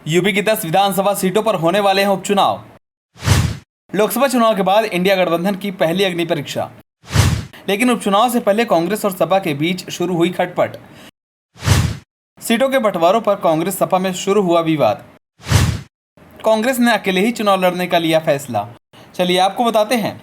UP की 10 विधानसभा सीटों पर होने वाले हैं उपचुनाव। लोकसभा चुनाव के बाद इंडिया गठबंधन की पहली अग्नि परीक्षा, लेकिन उपचुनाव से पहले कांग्रेस और सपा के बीच शुरू हुई खटपट। सीटों के बंटवारों पर कांग्रेस सपा में शुरू हुआ विवाद। कांग्रेस ने अकेले ही चुनाव लड़ने का लिया फैसला। चलिए आपको बताते हैं।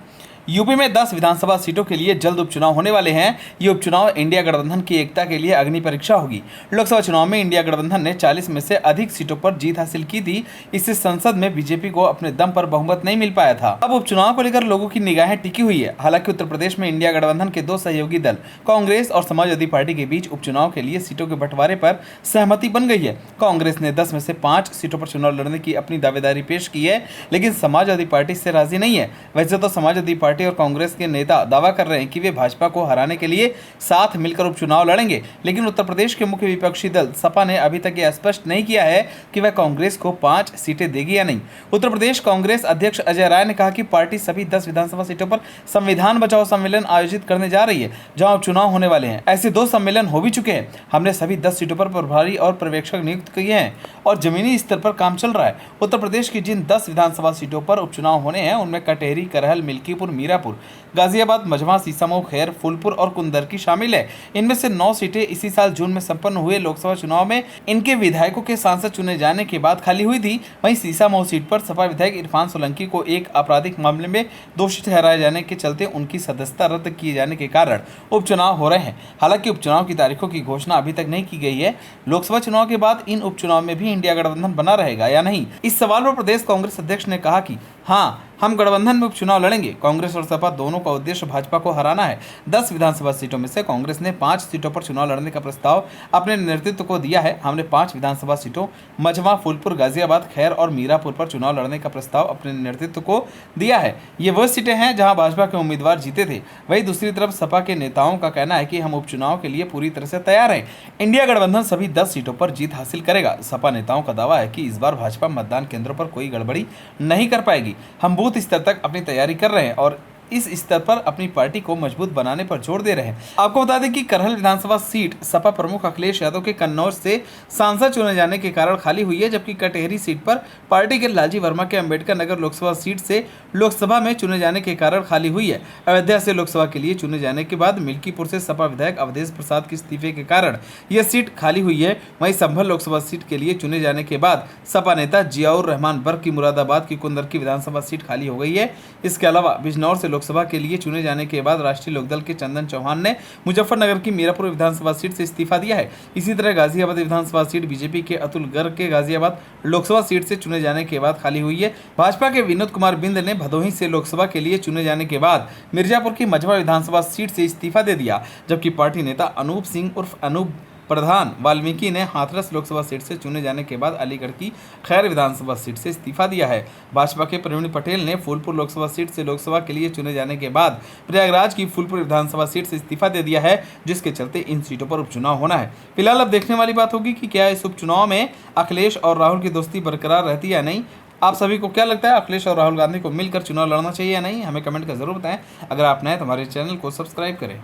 यूपी में 10 विधानसभा सीटों के लिए जल्द उपचुनाव होने वाले हैं। ये उपचुनाव इंडिया गठबंधन की एकता के लिए अग्नि परीक्षा होगी। लोकसभा चुनाव में इंडिया गठबंधन ने 40 में से अधिक सीटों पर जीत हासिल की थी। इससे संसद में बीजेपी को अपने दम पर बहुमत नहीं मिल पाया था। अब उपचुनाव को लेकर लोगों की निगाहें टिकी हुई है। हालांकि उत्तर प्रदेश में इंडिया गठबंधन के दो सहयोगी दल कांग्रेस और समाजवादी पार्टी के बीच उपचुनाव के लिए सीटों के बंटवारे पर सहमति बन गई है। कांग्रेस ने 10 में से 5 सीटों पर चुनाव लड़ने की अपनी दावेदारी पेश की है, लेकिन समाजवादी पार्टी से राजी नहीं है। वैसे तो समाजवादी पार्टी और कांग्रेस के नेता दावा कर रहे हैं कि वे भाजपा को हराने के लिए साथ मिलकर उपचुनाव लड़ेंगे, लेकिन उत्तर प्रदेश के मुख्य विपक्षी दल सपा ने अभी तक यह स्पष्ट नहीं किया है कि वह कांग्रेस को 5 सीटें देगी या नहीं। उत्तर प्रदेश कांग्रेस अध्यक्ष अजय राय ने कहा कि पार्टी सभी 10 विधानसभा सीटों पर संविधान बचाओ सम्मेलन आयोजित करने जा रही है, जहां उपचुनाव होने वाले हैं। ऐसे 2 सम्मेलन हो भी चुके हैं। हमने सभी 10 सीटों पर प्रभारी और पर्यवेक्षक नियुक्त किए हैं और जमीनी स्तर पर काम चल रहा है। उत्तर प्रदेश की जिन 10 विधानसभा सीटों पर उपचुनाव होने हैं उनमें कटेहरी, करहल, मिल्कीपुर, मीरापुर, गाजियाबाद, मझवा, सीसामऊ, खैर, फूलपुर और कुंदरकी शामिल है। इनमें से 9 सीटें इसी साल जून में संपन्न हुए लोकसभा चुनाव में इनके विधायकों के सांसद चुने जाने के बाद खाली हुई थी। वहीं सीसामऊ सीट पर सपा विधायक इरफान सोलंकी को एक आपराधिक मामले में दोषी ठहराए जाने के चलते उनकी सदस्यता रद्द किए जाने के कारण उपचुनाव हो रहे हैं। हालांकि उपचुनाव की तारीखों की घोषणा अभी तक नहीं की गई है। लोकसभा चुनाव के बाद इन उपचुनाव में भी इंडिया गठबंधन बना रहेगा या नहीं, इस सवाल पर प्रदेश कांग्रेस अध्यक्ष ने कहा कि हाँ, हम गठबंधन में उपचुनाव लड़ेंगे। कांग्रेस और सपा दोनों का उद्देश्य भाजपा को हराना है। 10 विधानसभा सीटों में से कांग्रेस ने 5 सीटों पर चुनाव लड़ने का प्रस्ताव अपने नेतृत्व को दिया है। हमने 5 विधानसभा सीटों मझवा, फूलपुर, गाजियाबाद, खैर और मीरापुर पर चुनाव लड़ने का प्रस्ताव अपने नेतृत्व को दिया है। ये वह सीटें हैं जहां भाजपा के उम्मीदवार जीते थे। वहीं दूसरी तरफ सपा के नेताओं का कहना है कि हम उपचुनाव के लिए पूरी तरह से तैयार हैं। इंडिया गठबंधन सभी 10 सीटों पर जीत हासिल करेगा। सपा नेताओं का दावा है कि इस बार भाजपा मतदान केंद्रों पर कोई गड़बड़ी नहीं कर पाएगी। हम बूथ स्तर तक अपनी तैयारी कर रहे हैं और इस स्तर पर अपनी पार्टी को मजबूत बनाने पर जोर दे रहे हैं। आपको बता दें कि करहल विधानसभा सीट सपा प्रमुख अखिलेश यादव के कन्नौज से सांसद चुने जाने के कारण खाली हुई है, जबकि कटेहरी सीट पर पार्टी के लालजी वर्मा के अंबेडकर नगर लोकसभा सीट से लोकसभा में चुने जाने के कारण खाली हुई है। अयोध्या से लोकसभा के लिए चुने जाने के बाद मिल्कीपुर से सपा विधायक अवधेश प्रसाद के इस्तीफे के कारण यह सीट खाली हुई है। वहीं संभल लोकसभा सीट के लिए चुने जाने के बाद सपा नेता जियाउर रहमान बर्क की मुरादाबाद की कुंदरकी विधानसभा सीट खाली हो गई है। इसके अलावा बिजनौर से लोकसभा के लिए चुने जाने के बाद राष्ट्रीय लोकदल के चंदन चौहान ने मुजफ्फरनगर की मीरापुर विधानसभा सीट से इस्तीफा दिया है। इसी तरह गाजियाबाद विधानसभा सीट बीजेपी के अतुल गर्ग के गाजियाबाद लोकसभा सीट से चुने जाने के बाद खाली हुई है। भाजपा के विनोद कुमार बिंद ने भदोही से लोकसभा के लिए चुने जाने के बाद मिर्जापुर की मझवा विधानसभा सीट से इस्तीफा दे दिया, जबकि पार्टी नेता अनूप सिंह उर्फ अनूप प्रधान वाल्मीकि ने हाथरस लोकसभा सीट से चुने जाने के बाद अलीगढ़ की खैर विधानसभा सीट से इस्तीफा दिया है। भाजपा के प्रवीण पटेल ने फूलपुर लोकसभा सीट से लोकसभा के लिए चुने जाने के बाद प्रयागराज की फूलपुर विधानसभा सीट से इस्तीफा दे दिया है, जिसके चलते इन सीटों पर उपचुनाव होना है। फिलहाल अब देखने वाली बात होगी कि क्या इस उपचुनाव में अखिलेश और राहुल की दोस्ती बरकरार रहती है या नहीं। आप सभी को क्या लगता है, अखिलेश और राहुल गांधी को मिलकर चुनाव लड़ना चाहिए या नहीं? हमें कमेंट कर जरूर बताएं। अगर आप नए तो हमारे चैनल को सब्सक्राइब करें।